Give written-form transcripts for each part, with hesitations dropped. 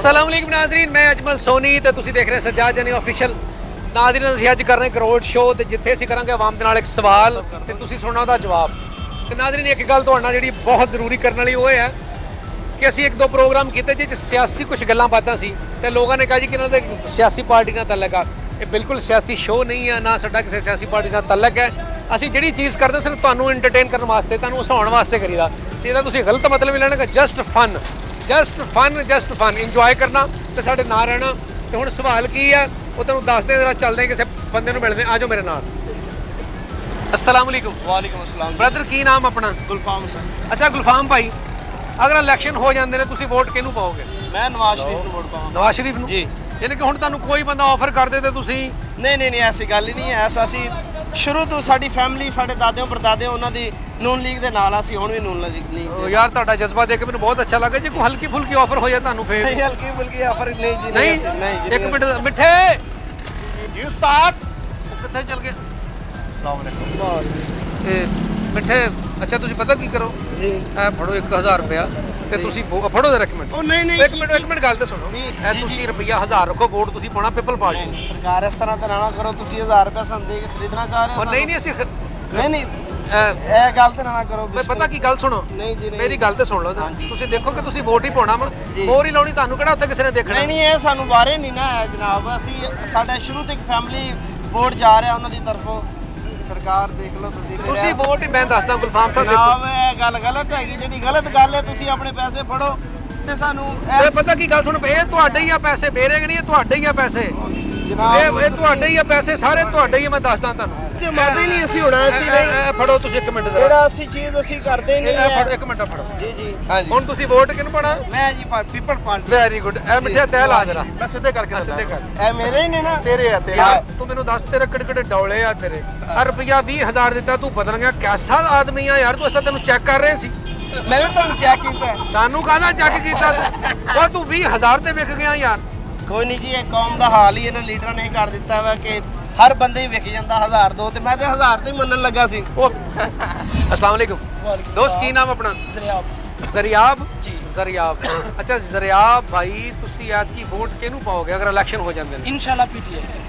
अस्सलाम वालेकुम नाज़रीन, मैं अजमल सोनी ਤੇ ਤੁਸੀਂ ਦੇਖ ਰਹੇ ਸੱਜਾਦ ਜਨੀ ਆਫੀਸ਼ੀਅਲ। ਨਾਜ਼ਰੀਨ ਅਸੀਂ ਅੱਜ ਕਰ ਰਹੇ ਕਰੋੜ ਸ਼ੋਅ ਤੇ ਜਿੱਥੇ ਅਸੀਂ ਕਰਾਂਗੇ ਆਵਾਮ ਦੇ ਨਾਲ ਇੱਕ ਸਵਾਲ ਤੇ ਤੁਸੀਂ ਸੁਣਨਾ ਉਹਦਾ ਜਵਾਬ। ਤੇ ਨਾਜ਼ਰੀਨ ਇੱਕ ਗੱਲ ਤੁਹਾਡੇ ਨਾਲ ਜਿਹੜੀ ਬਹੁਤ ਜ਼ਰੂਰੀ ਕਰਨ ਵਾਲੀ ਉਹ ਹੈ ਕਿ ਅਸੀਂ ਇੱਕ ਦੋ ਪ੍ਰੋਗਰਾਮ ਕੀਤੇ ਜਿਸ 'ਚ ਸਿਆਸੀ ਕੁਝ ਗੱਲਾਂ ਬਾਤਾਂ ਸੀ ਤੇ ਲੋਕਾਂ ਨੇ ਕਿਹਾ ਜੀ ਕਿ ਇਹਨਾਂ ਦੇ ਸਿਆਸੀ ਪਾਰਟੀ ਨਾਲ ਤਾਲੁਕ ਆ। ਇਹ ਬਿਲਕੁਲ ਸਿਆਸੀ ਸ਼ੋਅ ਨਹੀਂ ਹੈ, ਨਾ ਸਾਡਾ ਕਿਸੇ ਸਿਆਸੀ ਪਾਰਟੀ ਨਾਲ ਤਾਲੁਕ ਹੈ। ਅਸੀਂ ਜਿਹੜੀ ਚੀਜ਼ ਕਰਦੇ ਸਿਰਫ ਤੁਹਾਨੂੰ ਐਂਟਰਟੇਨ ਕਰਨ ਵਾਸਤੇ, ਤੁਹਾਨੂੰ ਹਸਾਉਣ ਵਾਸਤੇ ਕਰੀਦਾ। ਤੇ ਇਹਦਾ ਤੁਸੀਂ ਗਲਤ ਮਤਲਬ ਲੈਣਾ ਕਿ ਜਸਟ ਫਨ ਇੰਜੋਏ ਕਰਨਾ ਤੇ ਸਾਡੇ ਨਾਲ ਰਹਿਣਾ। ਤੇ ਹੁਣ ਸਵਾਲ ਕੀ ਹੈ ਉਹ ਤੁਹਾਨੂੰ ਦੱਸਦੇ ਜਰਾ, ਚੱਲਦੇ ਕਿਸੇ ਬੰਦੇ ਨੂੰ ਮਿਲਦੇ। ਆਜੋ ਮੇਰੇ ਨਾਲ। अस्सलाम वालेकुम। वालेकुम अस्सलाम। ब्रदर की नाम अपना? गुलफाम हसन। अच्छा गुलफाम भाई, अगर इलेक्शन हो जाते हैं तुम वोट किहनू पाओगे? मैं नवाज शरीफ ਨੂੰ ਵੋਟ ਪਾਵਾਂਗਾ। नवाज शरीफ ਨੂੰ जी। यानी कि ਹੁਣ ਤੁਹਾਨੂੰ ਕੋਈ ਬੰਦਾ ਆਫਰ ਕਰ ਦੇ ਤੇ ਤੁਸੀਂ ਨਹੀਂ ਐਸੀ ਗੱਲ ਹੀ ਨਹੀਂ ਹੈ। ਐਸਾ ਅਸੀਂ ਸ਼ੁਰੂ ਤੋਂ ਸਾਡੀ ਫੈਮਿਲੀ, ਸਾਡੇ ਦਾਦਿਆਂ ਪੜਦਾਦਿਆਂ ਉਹਨਾਂ ਦੀ ਨੂਨ ਲੀਗ ਦੇ ਨਾਲ, ਅਸੀਂ ਹੁਣ ਵੀ ਨੂਨ ਲੀਗ ਦੇ। ਯਾਰ ਤੁਹਾਡਾ ਜਜ਼ਬਾ ਦੇਖ ਕੇ ਮੈਨੂੰ ਬਹੁਤ ਅੱਛਾ ਲੱਗਾ। ਜੇ ਕੋਈ ਹਲਕੀ ਫੁਲਕੀ ਆਫਰ ਹੋ ਜਾਏ ਤੁਹਾਨੂੰ ਫੇਰ? ਨਹੀਂ ਹਲਕੀ ਫੁਲਕੀ ਆਫਰ ਨਹੀਂ ਜੀ, ਨਹੀਂ। ਇੱਕ ਮਿੰਟ ਮਿੱਠੇ ਜੀ ਉਸਤਾਦ ਕਿੱਥੇ ਚਲ ਗਏ? ਤੇ ਮਿੱਠੇ ਅੱਛਾ ਤੁਸੀਂ ਪਤਾ ਕੀ ਕਰੋ ਜੀ, ਇਹ ਫੜੋ 1000 ਰੁਪਇਆ ਤੇ ਤੁਸੀਂ ਫੜੋ ਜਰਾ ਇੱਕ ਮਿੰਟ। ਉਹ ਨਹੀਂ ਇੱਕ ਮਿੰਟ ਗੱਲ ਤੇ ਸੁਣੋ। ਇਹ ਤੁਸੀਂ ਰੁਪਇਆ 1000 ਰੱਖੋ, ਵੋਟ ਤੁਸੀਂ ਪਾਉਣਾ ਪੀਪਲ ਪਾਰਟੀ ਨੂੰ। ਸਰਕਾਰ ਇਸ ਤਰ੍ਹਾਂ ਤਾਂ ਨਾ ਕਰੋ, ਤੁਸੀਂ 1000 ਰੁਪਏ ਸਾਨੂੰ ਦੇ ਕੇ ਖਰੀਦਣਾ ਚਾਹ ਰਹੇ ਹੋ। ਨਹੀਂ ਅਸੀਂ ਨਹੀਂ ਇਹ ਗੱਲ ਤੇ ਨਾ ਕਰੋ। ਪਤਾ ਕੀ ਗੱਲ ਸੁਣੋ, ਨਹੀਂ ਜੀ ਮੇਰੀ ਗੱਲ ਤੇ ਸੁਣ ਲਓ। ਤੁਸੀਂ ਦੇਖੋ ਕਿ ਤੁਸੀਂ ਵੋਟ ਹੀ ਪਾਉਣਾ ਵਾ, ਹੋਰ ਹੀ ਲਾਉਣੀ, ਤੁਹਾਨੂੰ ਕਿਹੜਾ ਉੱਤੇ ਕਿਸੇ ਨੇ ਦੇਖਣਾ? ਨਹੀਂ ਇਹ ਸਾਨੂੰ ਬਾਰੇ ਨਹੀਂ ਨਾ ਹੈ ਜਨਾਬ। ਅਸੀਂ ਸਾਡਾ ਸ਼ੁਰੂ ਤੋਂ ਇੱਕ ਫੈਮਿਲੀ ਵੋਟ ਜਾ ਰਿਹਾ ਉਹਨਾਂ ਦੀ ਤਰਫੋਂ। ਸਰਕਾਰ ਦੇਖ ਲਓ ਤੁਸੀਂ ਵੋਟ ਹੀ, ਮੈਂ ਦੱਸਦਾ ਗੁਲਫਾਮ ਸਾਹਿਬ ਜਨਾਬ ਇਹ ਗੱਲ ਗਲਤ ਹੈਗੀ। ਜਿਹੜੀ ਗਲਤ ਗੱਲ ਹੈ, ਤੁਸੀਂ ਆਪਣੇ ਪੈਸੇ ਫੜੋ ਤੇ ਸਾਨੂੰ ਪਤਾ ਕੀ ਗੱਲ ਸੁਣ, ਇਹ ਤੁਹਾਡੇ ਹੀ ਆ ਪੈਸੇ, ਮੇਰੇ ਨਹੀਂ, ਇਹ ਤੁਹਾਡੇ ਹੀ ਆ ਪੈਸੇ ਜਨਾਬ। ਇਹ ਤੁਹਾਡੇ ਹੀ ਆ ਪੈਸੇ, ਸਾਰੇ ਤੁਹਾਡੇ ਹੀ ਆ। ਮੈਂ ਦੱਸਦਾ ਤੁਹਾਨੂੰ ਤੇ ਮਾਦੇ ਨਹੀਂ ਅਸੀਂ ਹੋਣਾ। ਅਸੀਂ ਨਹੀਂ ਫੜੋ ਤੁਸੀਂ ਇੱਕ ਮਿੰਟ ਜਰਾ। ਜਿਹੜਾ ਅਸੀਂ ਚੀਜ਼ ਅਸੀਂ ਕਰਦੇ ਨਹੀਂ ਹੈ। ਫੜੋ ਇੱਕ ਮਿੰਟ ਫੜੋ। ਜੀ ਹਾਂਜੀ। ਹੁਣ ਤੁਸੀਂ ਵੋਟ ਕਿਹਨੂੰ ਪਾਣਾ? ਮੈਂ ਜੀ ਪੀਪਲ ਪਾਰਟੀ। Very good. ਇਹ ਮਿੱਠੇ ਤਹਿ ਲਾ ਜਰਾ, ਮੈਂ ਸਿੱਧੇ ਕਰਕੇ ਸਿੱਧੇ ਕਰ। ਇਹ ਮੇਰੇ ਹੀ ਨੇ ਨਾ, ਤੇਰੇ ਆ ਤੇਰੇ। ਤੂੰ ਮੈਨੂੰ ਦੱਸ ਤੇਰੇ ਕਿਹੜੇ ਡੌਲੇ ਆ ਤੇਰੇ? ਆ ਰੁਪਿਆ 20000 ਦਿੱਤਾ, ਤੂੰ ਬਦਲ ਗਿਆ। ਕੈਸਾ ਆਦਮੀ ਆ ਯਾਰ ਤੂੰ? ਇਸ ਤਾਂ ਤੈਨੂੰ ਚੈੱਕ ਕਰ ਰਹੇ ਸੀ। ਮੈਂ ਵੀ ਤੁਹਾਨੂੰ ਚੈੱਕ ਕੀਤਾ। ਸਾਨੂੰ ਕਾਹਦਾ ਚੈੱਕ ਕੀਤਾ? ਉਹ ਤੂੰ 20000 ਤੇ ਵਿਕ ਗਿਆ ਯਾਰ। ਕੋਈ ਨਹੀਂ ਜੀ, ਇਹ ਕੌਮ ਦਾ ਹਾਲ ਹੀ ਇਹਨਾਂ ਲੀਡਰਾਂ ਨੇ ਕਰ ਦਿੱਤਾ ਵਾ ਕਿ ਹਰ ਬੰਦੇ ਹੀ ਵਿਕ ਜਾਂਦਾ 1000 ਦੋ, ਤੇ ਮੈਂ ਤੇ 1000 ਤੇ ਮੰਨਣ ਲੱਗਾ ਸੀ। अस्सलाम वालेकुम दोस्त, ਕੀ ਨਾਮ ਆਪਣਾ? ਜ਼ਰਿਆਬ ਜੀ। ਜ਼ਰਿਆਬ ਅੱਛਾ ਜ਼ਰਿਆਬ ਭਾਈ, ਤੁਸੀਂ ਐਤਕੀ ਵੋਟ ਕਿਹਨੂੰ ਪਾਓਗੇ ਅਗਰ ਇਲੈਕਸ਼ਨ ਹੋ ਜਾਂਦੇ ਨੇ? ਇਨਸ਼ਾਅੱਲਾ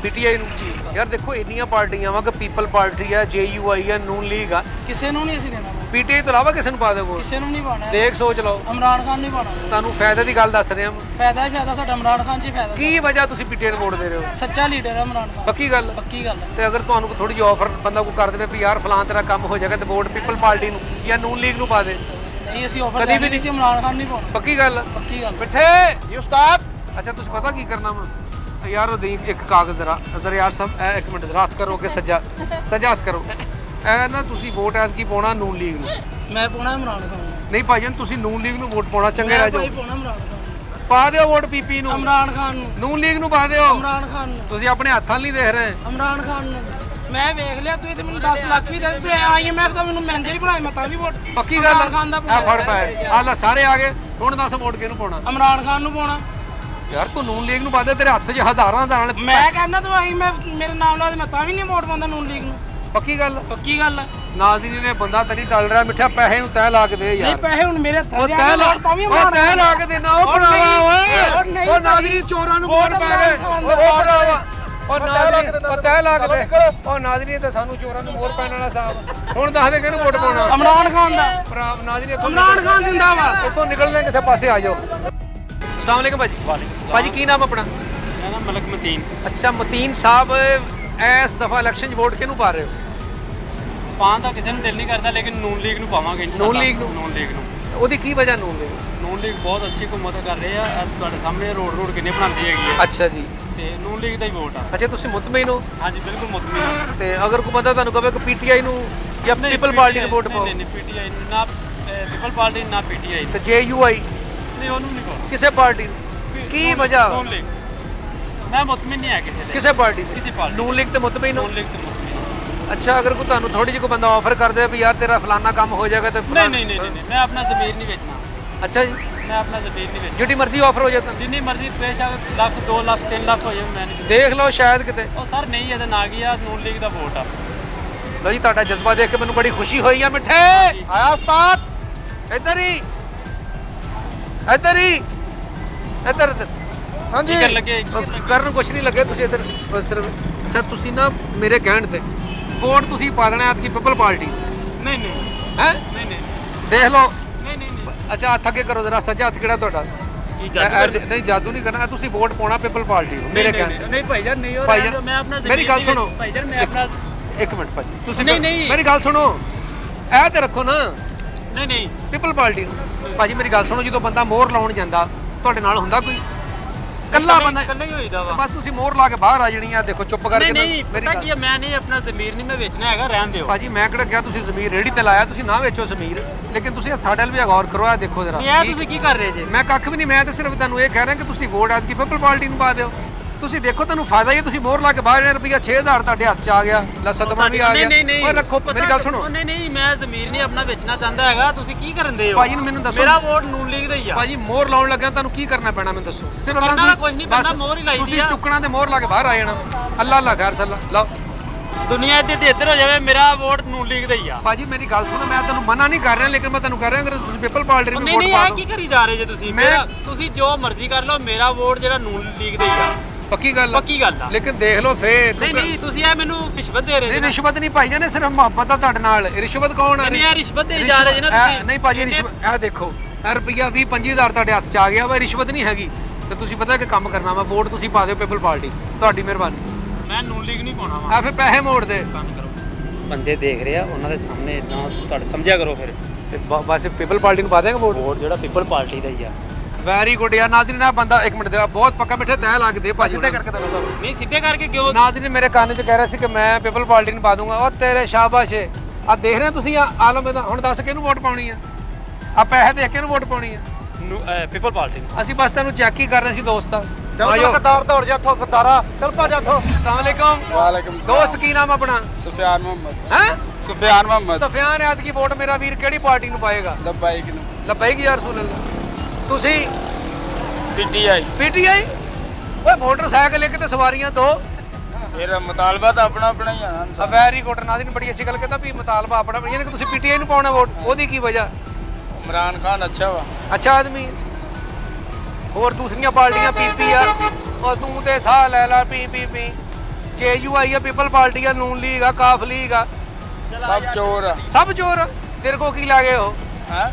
ਪੀਟੀਆਈ ਨੂੰ ਜੀ। ਯਾਰ ਦੇਖੋ ਇੰਨੀਆਂ ਪਾਰਟੀਆਂ ਵਾ ਕਿ ਪੀਪਲ ਪਾਰਟੀ ਆ, ਜੇਯੂਆਈ ਆ, ਨੂਨ ਲੀਗ ਆ, ਕਿਸੇ ਨੂੰ ਨਹੀਂ ਅਸੀਂ ਦੇਣਾ। ਪੀਟੀਆਈ ਤੋਂ ਇਲਾਵਾ ਕਿਸੇ ਨੂੰ ਪਾ ਦੇਵੋ? ਕਿਸੇ ਨੂੰ ਨਹੀਂ ਪਾਣਾ। ਦੇਖ ਸੋਚ ਲਓ। ਇਮਰਾਨ ਖਾਨ ਨਹੀਂ ਪਾਣਾ। ਤੁਹਾਨੂੰ ਫਾਇਦੇ ਦੀ ਗੱਲ ਦੱਸ ਰਹੇ ਹਾਂ। ਫਾਇਦਾ ਸਾਡਾ ਇਮਰਾਨ ਖਾਨ 'ਚ ਹੀ ਫਾਇਦਾ। ਕੀ ਵਜ੍ਹਾ ਤੁਸੀਂ ਪੀਟੀਆਈ ਨੂੰ ਵੋਟ ਦੇ ਰਹੇ ਹੋ? ਸੱਚਾ ਲੀਡਰ ਹੈ ਇਮਰਾਨ ਖਾਨ। ਪੱਕੀ ਗੱਲ? ਪੱਕੀ ਗੱਲ। ਤੇ ਅਗਰ ਤੁਹਾਨੂੰ ਥੋੜੀ ਜਿਹੀ ਆਫਰ ਬੰਦਾ ਕੋਈ ਕਰ ਦੇਵੇ ਵੀ ਯਾਰ ਫਲਾਣ ਤੇਰਾ ਕੰਮ ਹੋ ਜਾਏਗਾ, ਤੇ ਵੋਟ ਪੀਪਲ ਪਾਰਟੀ ਨੂੰ ਜਾਂ ਨੂਨ ਲੀਗ ਨੂੰ ਪਾ ਦੇ? ਨਹੀਂ ਅਸੀਂ ਆਫਰ ਕਦੀ ਵੀ ਨਹੀਂ ਸੀ, ਇਮਰਾਨ ਖਾਨ ਨਹੀਂ ਪਾਉਣਾ। ਪੱਕੀ ਗੱਲ? ਪੱਕੀ ਗੱਲ। ਮਿੱਠੇ ਜੀ ਉਸਤਾਦ। ਅੱਛਾ ਤੁਸੀਂ ਪਤਾ ਕੀ ਕਰਨਾ ਵਾ ਯਾਰ? ਉਹ ਦੇ ਇੱਕ ਕਾਗਜ਼ ਜ਼ਰਾ ਯਾਰ ਸਾਹਿਬ, ਇੱਕ ਮਿੰਟ ਜ਼ਰਾ ਹੱਥ ਕਰੋ ਕਿ ਸੱਜਾ ਹੱਥ ਕਰੋ। ਇਹ ਨਾ ਤੁਸੀਂ ਵੋਟ ਐਤਕੀ ਪਾਉਣਾ ਨੂਨ ਲੀਗ ਨੂੰ। ਮੈਂ ਪਾਉਣਾ ਇਮਰਾਨ ਖਾਨ ਨੂੰ। ਨਹੀਂ ਭਾਈਜਾਨ, ਤੁਸੀਂ ਨੂਨ ਲੀਗ ਨੂੰ ਵੋਟ ਪਾਉਣਾ, ਚੰਗੇ ਰਹਿ ਜਾਓ। ਪਾਉਣਾ ਇਮਰਾਨ ਖਾਨ। ਪਾ ਦਿਓ ਵੋਟ ਪੀਪੀ ਨੂੰ, ਇਮਰਾਨ ਖਾਨ ਨੂੰ। ਨੂਨ ਲੀਗ ਨੂੰ ਪਾ ਦਿਓ। ਇਮਰਾਨ ਖਾਨ ਨੂੰ। ਤੁਸੀਂ ਆਪਣੇ ਹੱਥਾਂ ਨਹੀਂ ਦੇਖ ਰਹੇ। ਇਮਰਾਨ ਖਾਨ ਨੂੰ ਮੈਂ ਵੇਖ ਲਿਆ। ਤੂੰ ਤੇ ਮੈਨੂੰ 10 ਲੱਖ ਵੀ ਦੇ, ਤੂੰ IMF ਦਾ ਮੈਨੂੰ ਮੈਨੇਜਰ ਹੀ ਬਣਾਇਆ, ਮੈਂ ਤਾਂ ਵੀ ਵੋਟ। ਪੱਕੀ ਗੱਲ? ਆ ਫੜ ਪਏ ਆ ਲੈ, ਸਾਰੇ ਆ ਗਏ। ਹੁਣ ਦੱਸ ਵੋਟ ਕਿਹਨੂੰ ਪਾਉਣਾ? ਇਮਰਾਨ ਖਾਨ ਨੂੰ ਪਾਉਣਾ। ਯਾਰ ਤੂੰ ਨੂਨ ਲੀਗ ਨੂੰ ਪਾ ਦੇ, ਤੇਰੇ ਹੱਥ 'ਚ ਹਜ਼ਾਰਾਂ ਨਾਲ। ਮੈਂ ਕਹਿੰਦਾ ਤੂੰ IMF ਮੇਰੇ ਨਾਮ ਲਾ ਦੇ, ਮੈਂ ਤਾਂ ਵੀ ਨਹੀਂ ਵੋਟ ਪਾਉਂਦਾ ਨੂਨ ਲੀਗ ਨੂੰ। ਪੱਕੀ ਗੱਲ? ਪੱਕੀ ਗੱਲ ਹੈ। ਨਾਜ਼ਰੀਨ ਨੇ ਬੰਦਾ ਤੇਰੀ ਟਲ ਰਿਹਾ। ਮਿੱਠਾ ਪੈਸੇ ਨੂੰ ਤੈਅ ਲਾ ਕੇ ਦੇ ਯਾਰ। ਨਹੀਂ ਪੈਸੇ ਹੁਣ ਮੇਰੇ ਉਹ ਤੈਅ ਲਾ ਕੇ ਦੇਣਾ। ਉਹ ਭਰਾਵਾ ਓਏ, ਉਹ ਨਾਜ਼ਰੀਨ ਚੋਰਾਂ ਨੂੰ ਵੋਟ ਪਾ ਗਏ। ਉਹ ਭਰਾਵਾ ਉਹ ਨਾਜ਼ਰੀਨ ਤੈਅ ਲਾ ਕੇ ਦੇ। ਉਹ ਨਾਜ਼ਰੀਨ ਤੇ ਸਾਨੂੰ ਚੋਰਾਂ ਨੂੰ ਵੋਟ ਪੈਣ ਵਾਲਾ ਸਾਹਿਬ। ਹੁਣ ਦੱਸ ਦੇ ਕਿਹਨੂੰ ਵੋਟ ਪਾਉਣਾ? ਇਮਰਾਨ ਖਾਨ ਦਾ। ਭਰਾ ਨਾਜ਼ਰੀਨ ਇਮਰਾਨ ਖਾਨ ਜ਼ਿੰਦਾਬਾਦ। ਇੱਥੋਂ ਨਿਕਲਵੇਂ ਕਿਸੇ ਪਾਸੇ ਆ ਜਾਓ। अस्सलाम वालेकुम भाजी। भाजी की नाम अपना? मेरा नाम मलक मतीन। अच्छा मतीन साहब, इस दफा इलेक्शन वोट किहनू पा रहे हो? पान का किसी ने दिल नहीं करता, लेकिन नून लीग ਨੂੰ ਪਾਵਾਂਗੇ ਨੂਨ ਲੀਗ ਨੂੰ? ਨੂਨ ਲੀਗ ਨੂੰ। ਉਹਦੀ ਕੀ ਵਜ੍ਹਾ ਨੂਨ ਲੀਗ? ਨੂਨ ਲੀਗ ਬਹੁਤ ਅੱਛੀ ਹਕੂਮਤ ਕਰ ਰਹੀ ਆ। ਤੁਹਾਡੇ ਸਾਹਮਣੇ ਰੋਡ ਕਿੰਨੇ ਬਣਾਉਂਦੀ ਹੈਗੀ ਹੈ। ਅੱਛਾ ਜੀ। ਤੇ ਨੂਨ ਲੀਗ ਦਾ ਹੀ ਵੋਟ ਆ। ਅੱਛਾ ਤੁਸੀਂ ਮੁਤਮਈਨ ਹੋ? ਹਾਂਜੀ ਬਿਲਕੁਲ ਮੁਤਮਈਨ ਹਾਂ। ਤੇ ਅਗਰ ਕੋਈ ਬੰਦਾ ਤੁਹਾਨੂੰ ਕਹੇ ਕਿ ਪੀਟੀਆਈ ਨੂੰ ਜਾਂ ਪੀਪਲ ਪਾਰਟੀ ਨੂੰ ਵੋਟ ਪਾਓ? ਨਹੀਂ ਪੀਟੀਆਈ ਨੂੰ ਨਾ, ਪੀਪਲ ਪਾਰਟੀ ਨਾ ਪੀਟੀਆਈ। ਤੇ ਜੇਯੂਆਈ? ਨਹੀਂ ਉਹਨੂੰ ਨਹੀਂ ਪਾਉਣਾ। ਕਿਸੇ ਪਾਰਟੀ ਨੂੰ? ਕੀ ਵਜ੍ਹਾ? ਨੂਨ ਲੀਗ। ਮੈਂ ਮੁਤਮਈਨ ਨਹੀਂ ਹੈ ਕਿਸੇ ਪਾਰਟੀ ਨੂੰ? ਕਿਸੇ ਪਾਰਟੀ। ਨੂਨ ਲੀਗ ਤੇ ਮੁਤਮਈਨ ਹੋ? ਨੂਨ ਲੀਗ ਤੇ ਮੁਤਮਈਨ। ਅੱਛਾ ਅਗਰ ਕੋਈ ਤੁਹਾਨੂੰ ਥੋੜੀ ਜਿਹੀ ਕੋਈ ਬੰਦਾ ਆਫਰ ਕਰ ਦੇ ਵੀ ਯਾਰ ਤੇਰਾ ਫਲਾਨਾ ਕੰਮ ਹੋ ਜਾਏਗਾ ਤੇ ਨਹੀਂ ਮੈਂ ਆਪਣਾ ਜ਼ਮੀਰ ਨਹੀਂ ਵੇਚਣਾ। ਅੱਛਾ ਜੀ। ਮੈਂ ਆਪਣਾ ਜ਼ਮੀਰ ਨਹੀਂ ਵੇਚਣਾ। ਜਿੱਡੀ ਮਰਜ਼ੀ ਆਫਰ ਹੋ ਜਾਏ ਤਾਂ? ਜਿੰਨੀ ਮਰਜ਼ੀ ਬੇਸ਼ੱਕ ਲੱਖ 2 ਲੱਖ 3 ਲੱਖ ਹੋ ਜਾਵੇ, ਮੈਂ ਨਹੀਂ। ਦੇਖ ਲਓ ਸ਼ਾਇਦ ਕਿਤੇ। ਉਹ ਸਰ ਨਹੀਂ ਇਹਦਾ ਨਾ ਕੀ ਆ, ਨੂਨ ਲੀਗ ਦਾ ਵੋਟ ਆ। ਲਓ ਜੀ ਤੁਹਾਡਾ ਜਜ਼ਬਾ ਦੇਖ ਕੇ ਮੈਨੂੰ ਬੜੀ ਖੁਸ਼ੀ ਹੋਈ ਆ। ਮਿੱਠੇ ਆਇਆ ਉਸਤਾਦ, ਇੱਧਰ ਹੀ ਇੱਧਰ ਹਾਂਜੀ ਕਰਨ ਲੱਗੇ ਕਰਨ ਕੁਛ ਨਹੀਂ ਲੱਗੇ ਤੁਸੀਂ ਇੱਧਰ ਸਿਰਫ ਅੱਛਾ ਤੁਸੀਂ ਨਾ ਮੇਰੇ ਕਹਿਣ ਤੇ ਵੋਟ ਤੁਸੀਂ ਪਾ ਦੇਣਾ ਐਤਕੀ ਪੀਪਲ ਪਾਰਟੀ ਨਹੀਂ ਨਹੀਂ ਹੈ ਨਹੀਂ ਨਹੀਂ ਦੇਖ ਲਓ ਨਹੀਂ ਨਹੀਂ ਅੱਛਾ ਹੱਥ ਅੱਗੇ ਕਰੋ ਜਰਾ ਸੱਜਾ ਹੱਥ ਕਿਹੜਾ ਤੁਹਾਡਾ ਕੀ ਨਹੀਂ ਜਾਦੂ ਨਹੀਂ ਕਰਨਾ ਤੁਸੀਂ ਵੋਟ ਪਾਉਣਾ ਪੀਪਲ ਪਾਰਟੀ ਨੂੰ ਮੇਰੇ ਕਹਿਣ ਤੇ ਨਹੀਂ ਭਾਈ ਜਾਨ ਨਹੀਂ ਹੋ ਭਾਈ ਰਿਹਾ ਜਾਨ, ਮੈਂ ਆਪਣਾ ਮੇਰੀ ਗੱਲ ਸੁਣੋ। ਭਾਈ ਜਾਨ ਮੈਂ ਆਪਣਾ ਇੱਕ ਮਿੰਟ ਭਾਜੀ ਤੁਸੀਂ ਨਹੀਂ। ਮੇਰੀ ਗੱਲ ਸੁਣੋ ਇਹ ਤੇ ਰੱਖੋ ਨਾ ਨਹੀਂ ਨਹੀਂ ਪੀਪਲ ਪਾਰਟੀ ਨੂੰ ਭਾਜੀ ਮੇਰੀ ਗੱਲ ਸੁਣੋ ਜਦੋਂ ਬੰਦਾ ਮੋਹਰ ਲਾਉਣ ਜਾਂਦਾ ਤੁਹਾਡੇ ਨਾਲ ਹੁੰਦਾ ਕੋਈ ਕੱਲਾ ਬੰਦਾ ਇਕੱਲਾ ਹੀ ਹੋਈਦਾ ਵਾ ਬਸ ਤੁਸੀਂ ਮੋਹਰ ਲਾ ਕੇ ਬਾਹਰ ਆ ਜਣੀ ਆ ਦੇਖੋ ਚੁੱਪ ਕਰਕੇ ਨਹੀਂ ਨਹੀਂ ਮੇਰੀ ਪਤਾ ਗੱਲ- ਕੀ ਹੈ, ਮੈਂ ਨਹੀਂ ਆਪਣਾ ਜ਼ਮੀਰ ਨਹੀਂ ਮੈਂ ਵੇਚਣਾ ਹੈਗਾ, ਰਹਿਣ ਦਿਓ। ਭਾਜੀ ਮੈਂ ਕਿਹੜਾ ਕਿਹਾ ਤੁਸੀਂ ਜ਼ਮੀਰ ਰੇੜੀ ਤੇ ਲਾਇਆ ਤੁਸੀਂ ਨਾ ਵੇਚੋ ਜ਼ਮੀਰ ਲੇਕਿਨ ਤੁਸੀਂ ਸਾਡੇ ਵੱਲ ਵੀ ਗੌਰ ਕਰੋ ਆ ਦੇਖੋ ਜਰਾ ਨਹੀਂ ਇਹ ਤੁਸੀਂ ਕੀ ਕਰ ਰਹੇ ਜੇ? ਮੈਂ ਕੱਖ ਵੀ ਨਹੀਂ ਮੈਂ ਤਾਂ ਸਿਰਫ ਤੁਹਾਨੂੰ ਇਹ ਕਹਿ ਰਿਹਾ ਕਿ ਤੁਸੀਂ ਵੋਟ ਆਦਕੀ ਪੀਪਲ ਪਾਰਟੀ ਨੂੰ ਪਾ ਦਿਓ ਤੁਸੀਂ ਦੇਖੋ ਤੁਹਾਨੂੰ ਫਾਇਦਾ ਹੀ ਹੈ, ਤੁਸੀਂ ਮੋਹਰ ਲਾ ਕੇ ਬਾਹਰ ਰੁਪਈਆ 6000 ਤੁਹਾਡੇ ਹੱਥ 'ਚ ਆ ਗਿਆ ਲੈ ਸਦਮਾ ਵੀ ਆ ਗਿਆ ਓਏ ਰੱਖੋ ਮੇਰੀ ਗੱਲ ਸੁਣੋ ਨਹੀਂ ਨਹੀਂ ਮੈਂ ਜ਼ਮੀਰ ਨਹੀਂ ਆਪਣਾ ਵੇਚਣਾ ਚਾਹੁੰਦਾ ਹੈਗਾ, ਤੁਸੀਂ ਕੀ ਕਰਨ ਦੇ ਹੋ? ਭਾਜੀ ਨੂੰ ਮੈਨੂੰ ਦੱਸੋ ਮੇਰਾ ਵੋਟ ਨੂਨ ਲੀਗ ਦਾ ਹੀ ਆ। ਭਾਜੀ ਮੋਹਰ ਲਾਉਣ ਲੱਗਾ ਤੁਹਾਨੂੰ ਕੀ ਕਰਨਾ ਪੈਣਾ ਮੈਨੂੰ ਦੱਸੋ ਸਿਰਫ ਕਰਨਾ ਤਾਂ ਕੁਛ ਨਹੀਂ ਪੈਂਦਾ, ਮੋਹਰ ਹੀ ਲਾਈ ਦੀ ਤੁਸੀਂ ਆ। ਚੁੱਕਣਾ ਤੇ ਮੋਹਰ ਲਾ ਕੇ ਬਾਹਰ ਆ ਜਾਣਾ ਅੱਲਾ ਅੱਲਾ ਖੈਰ ਸੱਲਾ ਲਓ ਦੁਨੀਆ ਇੱਧਰ ਤੇ ਇੱਧਰ ਹੋ ਜਾਵੇ, ਮੇਰਾ ਵੋਟ ਨੂਨ ਲੀਗ ਦਾ ਹੀ ਆ। ਭਾਜੀ ਮੇਰੀ ਗੱਲ ਸੁਣੋ ਮੈਂ ਤੁਹਾਨੂੰ ਮਨਾ ਨਹੀਂ ਕਰ ਰਿਹਾ ਲੇਕਿਨ ਮੈਂ ਤੁਹਾਨੂੰ ਕਹਿ ਰਿਹਾ ਕਿ ਤੁਸੀਂ ਪੀਪਲ ਪਾਰਟੀ ਨੂੰ ਨਹੀਂ ਵੋਟ ਨਹੀਂ ਪਾ ਇਹ ਦਿਓ ਕੀ ਕਰੀ ਜਾ ਰਹੇ ਜੇ ਤੁਸੀਂ? ਮੇਰਾ ਤੁਸੀਂ ਜੋ ਮਰਜ਼ੀ ਕਰ ਲਓ, ਮੇਰਾ ਵੋਟ ਜਿਹੜਾ ਨੂਨ ਲੀਗ ਦਾ ਹੀ ਆ। ਪੱਕੀ ਗੱਲ ਆ। ਪੱਕੀ ਗੱਲ ਆ। ਲੇਕਿਨ ਦੇਖ ਲਓ ਫੇਰ ਨਹੀਂ ਨਹੀਂ ਤੁਸੀਂ ਇਹ ਮੈਨੂੰ ਰਿਸ਼ਵਤ ਦੇ ਰਹੇ ਨਹੀਂ ਜੇ। ਰਿਸ਼ਵਤ ਨਹੀਂ ਭਾਈ ਜਾਨ ਇਹ ਸਿਰਫ ਮੁਹੱਬਤ ਆ ਤੁਹਾਡੇ ਨਾਲ ਰਿਸ਼ਵਤ ਕੌਣ ਆ ਨਹੀਂ ਇਹ ਰਿਸ਼ਵਤ ਦੇ ਜਾ ਰਹੇ ਜੇ ਨਾ ਤੁਸੀਂ। ਨਹੀਂ ਭਾਜੀ ਰਿਸ਼ਵਤ ਇਹ ਦੇਖੋ ਇਹ ਰੁਪਈਆ 20-25000 ਤੁਹਾਡੇ ਹੱਥ 'ਚ ਆ ਗਿਆ ਵਾ ਰਿਸ਼ਵਤ ਨਹੀਂ ਹੈਗੀ ਤੇ ਤੁਸੀਂ ਪਤਾ ਕਿ ਕੰਮ ਕਰਨਾ ਵਾ ਵੋਟ ਤੁਸੀਂ ਪਾ ਦਿਓ ਪੀਪਲ ਪਾਰਟੀ ਤੁਹਾਡੀ ਮਿਹਰਬਾਨੀ ਮੈਂ ਨੂਨ ਲੀਗ ਨਹੀਂ ਪਾਉਣਾ ਵਾ। ਆ ਫਿਰ ਪੈਸੇ ਮੋੜ ਦੇ ਕੰਮ ਕਰੋ। ਬੰਦੇ ਦੇਖ ਰਹੇ ਆ, ਉਹਨਾਂ ਦੇ ਸਾਹਮਣੇ ਇਦਾਂ ਤੁਹਾਡੇ ਸਮਝਿਆ ਕਰੋ ਫਿਰ। ਤੇ ਬਸ ਪੀਪਲ ਪਾਰਟੀ ਨੂੰ ਪਾ ਦੇਗਾ ਵੋਟ ਵੋਟ ਜਿਹੜਾ ਪੀਪਲ ਪਾਰਟੀ ਦਾ ਹੀ ਆ। ਵੈਰੀ ਗੁੱਡ ਯਾਰ ਨਾਜ਼ਰੀਨ ਆ ਬੰਦਾ ਇੱਕ ਮਿੰਟ ਦੇ ਬਹੁਤ ਪੱਕਾ ਮਿੱਠੇ ਤੈ ਲੱਗਦੇ ਭਾਜੀ ਕਰਕੇ ਨਹੀਂ ਸਿੱਧੇ ਕਰਕੇ ਕਿਉਂ? ਨਾਜ਼ਰੀਨ ਮੇਰੇ ਕੰਨ 'ਚ ਕਹਿ ਰਿਹਾ ਸੀ ਕਿ ਮੈਂ ਪੀਪਲ ਪਾਰਟੀ ਨੂੰ ਪਾ ਦੂੰਗਾ ਉਹ ਤੇਰੇ ਸ਼ਾਬਾਸ਼ ਏ ਆ ਦੇਖ ਰਹੇ ਤੁਸੀਂ ਆ ਆਲਮ ਦਾ ਹੁਣ ਦੱਸ ਕਿਹਨੂੰ ਵੋਟ ਪਾਉਣੀ ਆ ਆ ਪੈਸੇ ਦੇਖ ਕੇ ਇਹਨੂੰ ਵੋਟ ਪਾਉਣੀ ਆ ਪੀਪਲ ਪਾਰਟੀ ਨੂੰ। ਅਸੀਂ ਬਸ ਤੈਨੂੰ ਚੈੱਕ ਹੀ ਕਰ ਰਹੇ ਸੀ ਦੋਸਤਾ ਚਲ ਕਤਾਰ ਦੌੜ ਜਾ ਇੱਥੋਂ ਕਤਾਰਾ ਚਲ ਭਾ ਜਾ ਇੱਥੋਂ अस्सलाम वालेकुम ਵਾਲੇਕਮ ਦੋਸਤ ਕੀ ਨਾਮ ਆਪਣਾ ਸੁਫਿਆਨ ਮੁਹੰਮਦ ਹੈ ਸੁਫਿਆਨ ਮੁਹੰਮਦ ਸਫਿਆਨ ਐਤ ਕੀ ਵੋਟ ਮੇਰਾ ਵੀਰ ਕਿਹੜੀ ਪਾਰਟੀ ਨੂੰ ਪਾਏਗਾ ਲੱਬਾਈਕ ਨੂੰ ਲੱਭੇਗ ਯਾ ਰਸੂਲ ਅੱਲਾਹ ਤੁਸੀਂ ਪੀਟੀਆਈ ਪੀਟੀਆਈ ਓਏ ਮੋਟਰਸਾਈਕਲ ਇੱਕ ਤੇ ਸਵਾਰੀਆਂ ਦੋ ਫਿਰ ਮੁਤਾਲਬਾ ਤਾਂ ਆਪਣਾ ਆਪਣਾ ਹੀ ਆ ਵੈਰੀ ਗੁੱਡ ਨਾਜ਼ਰੀਨ ਬੜੀ ਅੱਛੀ ਗੱਲ ਕਹਿੰਦਾ ਵੀ ਮੁਤਾਲਬਾ ਆਪਣਾ ਯਾਨੀ ਕਿ ਤੁਸੀਂ ਪੀਟੀਆਈ ਨੂੰ ਪਾਉਣਾ ਵੋਟ ਉਹਦੀ ਕੀ ਵਜ੍ਹਾ ਇਮਰਾਨ ਖਾਨ ਅੱਛਾ ਵਾ ਅੱਛਾ ਆਦਮੀ ਹੋਰ ਦੂਸਰੀਆਂ ਪਾਰਟੀਆਂ ਪੀਪੀ ਆ ਉਹ ਤੂੰ ਤੇ ਸਾਹ ਲੈ ਲਾ ਪੀ ਜੇਯੂ ਆਈ ਆ ਪੀਪਲ ਪਾਰਟੀ ਆ ਨੂਨ ਲੀਗ ਆ ਕਾਫ ਲੀਗ ਆ ਸਭ ਚੋਰ ਆ ਸਭ ਚੋਰ ਆ। ਤੇਰੇ ਕੋ ਕੀ ਲੱਗੇ ਹੋ ਹੈ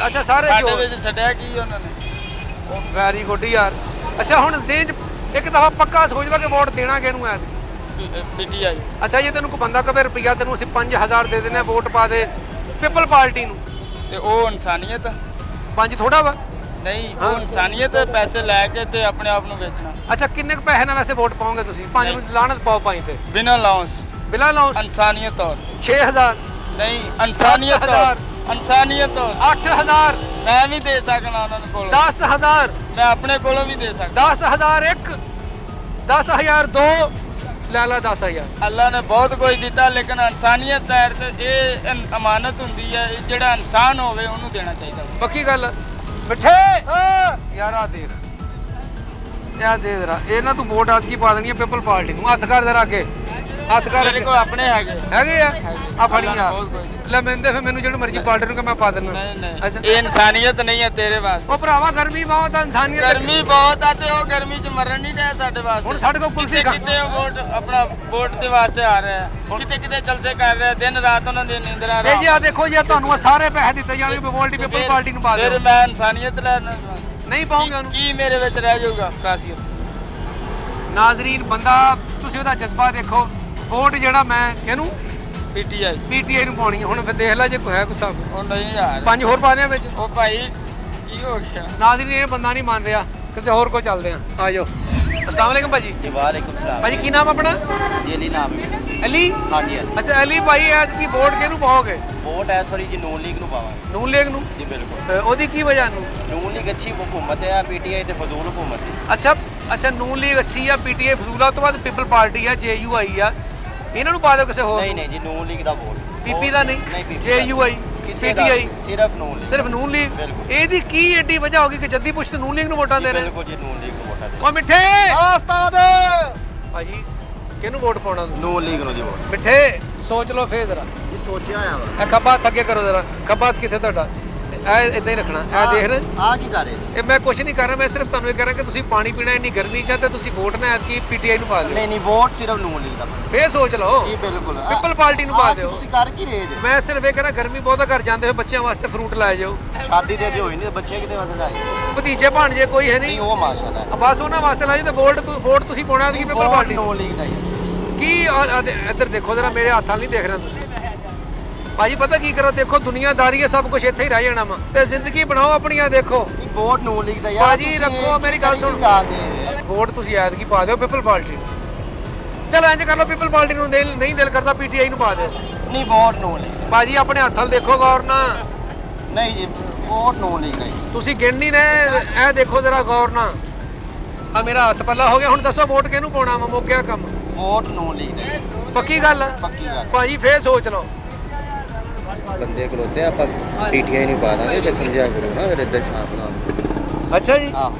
ਅੱਛਾ ਸਾਰੇ ਸਾਡੇ ਚੋਰ ਵਿੱਚ ਛੱਡਿਆ ਕੀ ਉਹਨਾਂ ਨੇ ਵੈਰੀ ਗੁੱਡ ਯਾਰ ਅੱਛਾ ਹੁਣ ਜ਼ੇਨ ਇੱਕ ਦਫਾ ਪੱਕਾ ਸੋਚ ਲੈ ਕਿ ਵੋਟ ਦੇਣਾ ਕਿਹਨੂੰ ਐ ਪੀਟੀਆਈ ਅੱਛਾ ਜੇ ਤੈਨੂੰ ਕੋਈ ਬੰਦਾ ਕਵੇ ਰੁਪਈਆ ਤੈਨੂੰ ਅਸੀਂ 5000 ਦੇ ਦਿੰਦੇ ਆ ਵੋਟ ਪਾ ਦੇ ਪੀਪਲ ਪਾਰਟੀ ਨੂੰ ਤੇ ਉਹ ਇਨਸਾਨੀਅਤ ਪੰਜ ਥੋੜਾ ਵਾ ਨਹੀਂ ਉਹ ਇਨਸਾਨੀਅਤ ਪੈਸੇ ਲੈ ਕੇ ਤੇ ਆਪਣੇ ਆਪ ਨੂੰ ਵੇਚਣਾ ਅੱਛਾ ਕਿੰਨੇ ਕੁ ਪੈਸੇ ਨਾਲ ਵੈਸੇ ਵੋਟ ਪਾਓਗੇ ਤੁਸੀਂ ਪੰਜ ਨੂੰ ਲਾਣਤ ਪਾਓ ਪੰਜ ਤੇ ਬਿਨਾਂ ਲਾਉਂਸ ਬਿਲਾ ਲਾਉਂਸ ਇਨਸਾਨੀਅਤ ਤੌਰ 6000 ਨਹੀਂ ਇਨਸਾਨੀਅਤ ਤੌਰ ਇਨਸਾਨੀਅਤ ਤੌਰ 8000 ਮੈਂ ਵੀ ਦੇ ਸਕਣਾ ਉਹਨਾਂ ਨੂੰ ਕੋਲ 10000 ਮੈਂ ਆਪਣੇ ਕੋਲੋਂ ਵੀ ਦੇ ਸਕਦਾ 10000 ਇੱਕ 10000 ਦੋ ਲੈ ਲਾ 10000 ਅੱਲਾ ਨੇ ਬਹੁਤ ਕੁਝ ਦਿੱਤਾ ਲੇਕਿਨ ਇਨਸਾਨੀਅਤ ਤੌਰ ਤੇ ਇਹ ਅਮਾਨਤ ਹੁੰਦੀ ਹੈ ਇਹ ਜਿਹੜਾ ਇਨਸਾਨ ਹੋਵੇ ਉਹਨੂੰ ਦੇਣਾ ਚਾਹੀਦਾ ਪੱਕੀ ਗੱਲ ਮਿੱਠੇ ਯਾਰ ਆ ਦੇਖ ਇਹ ਦੇ ਜਰਾ ਇਹ ਨਾ ਤੂੰ ਵੋਟ ਆਦਕੀ ਪਾ ਦੇਣੀ ਹੈ ਪੀਪਲ ਪਾਰਟੀ ਨੂੰ ਹੱਥ ਕਰ ਜਰਾ ਅੱਗੇ ਹੱਥ ਕਰ ਮੇਰੇ ਕੋਲ ਆਪਣੇ ਹੈਗੇ ਆ ਆ ਫੜੀ ਆ ਬਹੁਤ ਕੁਝ। ਲੈ ਮੈਨੂੰ ਤੇ ਫਿਰ ਮੈਨੂੰ ਜਿਹੜੀ ਮਰਜ਼ੀ ਪਾਰਟੀ ਨੂੰ ਕਿ ਮੈਂ ਪਾ ਦੇਣਾ ਨਹੀਂ ਅੱਛਾ ਨਹੀਂ ਇਹ ਇਨਸਾਨੀਅਤ ਨਹੀਂ ਹੈ ਤੇਰੇ ਵਾਸਤੇ ਉਹ ਭਰਾਵਾ ਗਰਮੀ ਬਹੁਤ ਆ ਇਨਸਾਨੀਅਤ ਗਰਮੀ ਬਹੁਤ ਆ ਤੇ ਉਹ ਗਰਮੀ 'ਚ ਮਰਨ ਨਹੀਂ ਡਿਆ ਸਾਡੇ ਵਾਸਤੇ ਹੁਣ ਸਾਡੇ ਕੋਲ ਕੁਲਫੀ ਖਾ- ਕਿਤੇ ਉਹ ਵੋਟ ਆਪਣਾ ਵੋਟ ਦੇ ਵਾਸਤੇ ਆ ਰਿਹਾ ਹੈ ਕਿਤੇ ਕਿਤੇ ਜਲਸੇ ਕਰ ਰਿਹਾ ਦਿਨ ਰਾਤ ਉਹਨਾਂ ਦੀ ਨੀਂਦਰਾ ਇਹ ਜੀ ਆ ਦੇਖੋ ਜੀ ਤੁਹਾਨੂੰ ਆਹ ਸਾਰੇ ਪੈਸੇ ਦਿੱਤੇ ਜਾਣਗੇ ਵੋਲਟੀ ਪੀਪਲ ਪਾਰਟੀ ਨੂੰ ਪਾ ਫਿਰ ਦਿਓ ਮੈਂ ਇਨਸਾਨੀਅਤ ਲੈਣਾ ਨਹੀਂ ਪਾਉਂਗੇ ਉਹਨੂੰ ਕੀ ਮੇਰੇ ਵਿੱਚ ਰਹਿ ਜਾਊਗਾ ਖਾਸੀਅਤ ਨਾਜ਼ਰੀਨ ਬੰਦਾ ਤੁਸੀਂ ਉਹਦਾ ਜਜ਼ਬਾ ਦੇਖੋ ਵੋਟ ਜਿਹੜਾ ਮੈਂ ਇਹਨੂੰ ਪੀਟੀਆਈ ਪੀਟੀਆਈ ਨੂੰ ਪਾਉਣੀ ਹੈ ਹੁਣ ਫਿਰ ਦੇਖ ਲੈ ਜੇ ਕੋਈ ਹੈ ਕੁਛ ਉਹ ਨਹੀਂ ਯਾਰ ਪੰਜ ਹੋਰ ਪਾ ਦਿਆਂ ਵਿੱਚ ਉਹ ਭਾਈ ਕੀ ਹੋ ਗਿਆ ਨਾਜ਼ਰੀਨ ਇਹ ਬੰਦਾ ਨਹੀਂ ਮੰਨ ਰਿਹਾ ਕਿਸੇ ਹੋਰ ਕੋ ਚੱਲਦੇ ਆ ਆ ਜਾਓ अस्सलाम वालेकुम भाजी जी वालेकुम सलाम भाजी की नाम अपना जी अली नाम है अली हाँ जी हाँ जी अच्छा अली भाई आज की वोट किहनू पाओगे वोट है सॉरी जी नून लीग ਨੂੰ ਪਾਵਾਂਗੇ ਨੂਨ ਲੀਗ ਨੂੰ ਜੀ ਬਿਲਕੁਲ ਤੇ ਉਹਦੀ ਕੀ ਵਜ੍ਹਾ ਨੂੰ ਨੂਨ ਲੀਗ ਅੱਛੀ ਹਕੂਮਤ ਹੈ ਪੀਟੀਆਈ ਤੇ ਫਜ਼ੂਲ ਹਕੂਮਤ ਸੀ ਅੱਛਾ ਅੱਛਾ ਨੂਨ ਲੀਗ ਅੱਛੀ ਆ ਪੀਟੀਆਈ ਫਜ਼ੂਲਾ ਤੋਂ ਬਾਅਦ ਪੀਪਲ ਪਾਰਟੀ ਆ ਜੇਯੂ ਆਈ ਆ ਇਹਨਾਂ ਨੂੰ ਪਾ ਦਿਓ ਕਿਸੇ ਹੋਰ ਨਹੀਂ ਨਹੀਂ ਜੀ ਨੂਨ ਲੀਗ ਦਾ ਵੋਟ ਪੀਪੀ ਦਾ ਨਹੀਂ ਨਹੀਂ PP ਜੇਯੂ ਆਈ ਕਿਸੇ ਦਾ ਪੀਟੀਆਈ ਸਿਰਫ ਨੂਨ ਲੀਗ ਸਿਰਫ ਨੂਨ ਲੀਗ ਬਿਲਕੁਲ। ਇਹਦੀ ਕੀ ਐਡੀ ਵਜ੍ਹਾ ਹੋਗੀ ਕਿ ਜੱਦੀ ਪੁਸ਼ਤ ਨੂਨ ਲੀਗ ਨੂੰ ਵੋਟਾਂ ਦੇ ਰਹੇ ਬਿਲਕੁਲ ਜੀ ਨੂਨ ਲੀਗ ਨੂੰ ਵੋਟਾਂ ਦੇ ਓ ਮਿੱਠੇ ਉਸਤਾਦ ਭਾਜੀ ਕਿਹਨੂੰ ਵੋਟ ਪਾਉਣਾ ਤੁਸੀਂ ਨੂਨ ਲੀਗ ਨੂੰ ਜੀ ਵੋਟ ਮਿੱਠੇ ਸੋਚ ਲਓ ਫੇਰ ਜ਼ਰਾ ਜੀ ਸੋਚਿਆ ਹੋਇਆ ਵਾ ਇਹ ਖੱਬਾ ਹੱਥ ਅੱਗੇ ਕਰੋ ਜ਼ਰਾ ਖੱਬਾ ਹੱਥ ਕਿੱਥੇ ਤੁਹਾਡਾ ਇਹ ਇਦਾਂ ਹੀ ਰੱਖਣਾ ਇਹ ਦੇਖ ਰਹੇ ਆ ਕੀ ਕਰ ਰਹੇ ਇਹ ਮੈਂ ਕੁਝ ਨਹੀਂ ਕਰ ਰਿਹਾ ਮੈਂ ਸਿਰਫ ਤੁਹਾਨੂੰ ਇਹ ਕਹਿ ਰਿਹਾ ਕਿ ਤੁਸੀਂ ਪਾਣੀ ਪੀਣਾ ਇੰਨੀ ਗਰਮੀ ਚ ਆ ਤੇ ਤੁਸੀਂ ਵੋਟ ਨਾ ਐਤਕੀ ਪੀਟੀਆਈ ਨੂੰ ਪਾ ਦਿਓ ਨਹੀਂ ਨਹੀਂ ਵੋਟ ਸਿਰਫ ਨੂਨ ਲੀਗ ਦਾ ਫੇਰ ਸੋਚ ਲਓ ਜੀ ਬਿਲਕੁਲ ਪਿੱਪਲ ਪਾਰਟੀ ਨੂੰ ਪਾ ਆਹ ਕੀ ਦਿਓ ਤੁਸੀਂ ਕਰ ਕੀ ਰਹੇ ਜੇ ਮੈਂ ਸਿਰਫ ਇਹ ਕਹਿ ਰਿਹਾ ਗਰਮੀ ਬਹੁਤ ਆ ਘਰ ਜਾਂਦੇ ਹੋਏ ਬੱਚਿਆਂ ਵਾਸਤੇ ਫਰੂਟ ਲੈ ਜਾਓ ਸ਼ਾਦੀ ਤੇ ਅਜੇ ਹੋਈ ਨਹੀਂ ਬੱਚੇ ਕਿਤੇ ਵਾਸਤੇ ਲਾਏ ਭਤੀਜੇ ਭਾਣਜੇ ਕੋਈ ਹੈ ਨਹੀਂ ਨਹੀਂ ਉਹ ਮਾਸ਼ਾਅੱਲਾ ਆ ਬਸ ਉਹਨਾਂ ਵਾਸਤੇ ਲੈ ਜਾਓ ਤੇ ਵੋਟ ਤੁਸੀਂ ਪਾਉਣਾ ਦੀ ਪਿੱਪਲ ਵੋਟ ਪਾਰਟੀ ਨੂਨ ਲੀਗ ਦਾ ਹੀ ਕੀ ਇੱਧਰ ਦੇਖੋ ਜਰਾ ਮੇਰੇ ਹੱਥਾਂ ਨਹੀਂ ਦੇਖ ਰਹੇ ਤੁਸੀਂ ਭਾਜੀ ਪਤਾ ਕੀ ਕਰੋ ਦੇਖੋ ਦੁਨੀਆਦਾਰੀ ਹੈ ਸਭ ਕੁਝ ਇੱਥੇ ਹੀ ਰਹਿ ਜਾਣਾ ਵਾ ਤੇ ਜ਼ਿੰਦਗੀ ਬਣਾਓ ਆਪਣੀਆਂ ਦੇਖੋ ਨਹੀਂ ਵੋਟ ਨੂਨ ਲੀਗ ਦਾ ਯਾਰ ਭਾਜੀ ਤੁਸੀਂ ਰੱਖੋ ਮੇਰੀ ਗੱਲ ਸੁਣ ਵੋਟ ਤੁਸੀਂ ਐਤਕੀ ਪਾ ਦਿਓ ਪਿੱਪਲ ਪਾਰਟੀ ਚਲ ਇੰਜ ਕਰ ਲਓ ਪਿੱਪਲ ਪਾਰਟੀ ਨੂੰ ਨਹੀਂ ਦਿਲ ਕਰਦਾ ਪੀਟੀਆਈ ਨੂੰ ਪਾ ਦਿਓ ਨਹੀਂ ਵੋਟ ਨੂਨ ਲੀਗ ਦਾ ਭਾਜੀ ਆਪਣੇ ਹੱਥਾਂ ਦੇਖੋ ਗੌਰ ਨਾਲ ਨਹੀਂ ਜੀ ਵੋਟ ਨੂਨ ਲੀਗ ਦਾ ਹੀ ਤੁਸੀਂ ਗਿਣ ਨਹੀਂ ਰਹੇ ਇਹ ਦੇਖੋ ਜਰਾ ਗੌਰ ਨਾਲ ਆ ਮੇਰਾ ਹੱਥ ਪੱਲਾ ਹੋ ਗਿਆ ਹੁਣ ਦੱਸੋ ਵੋਟ ਕਿਹਨੂੰ ਪਾਉਣਾ ਵਾ ਮੁੱਕ ਗਿਆ ਕੰਮ ਵੋਟ ਨੂਨ ਲੀਗ ਦਾ ਹੀ ਪੱਕੀ ਗੱਲ ਆ? ਪੱਕੀ ਗੱਲ ਭਾਜੀ ਫੇਰ ਸੋਚ ਲਓ ਬੰਦੇ ਖਲੋਤੇ ਆਪਾਂ ਪੀਟੀਆਈ ਨੂੰ ਪਾ ਦਾਂਗੇ ਤੇ ਸਮਝਿਆ ਕਰੋ ਨਾ ਫਿਰ ਇਦਾਂ ਸਾਫ ਨਾ ਅੱਛਾ ਜੀ ਆਹ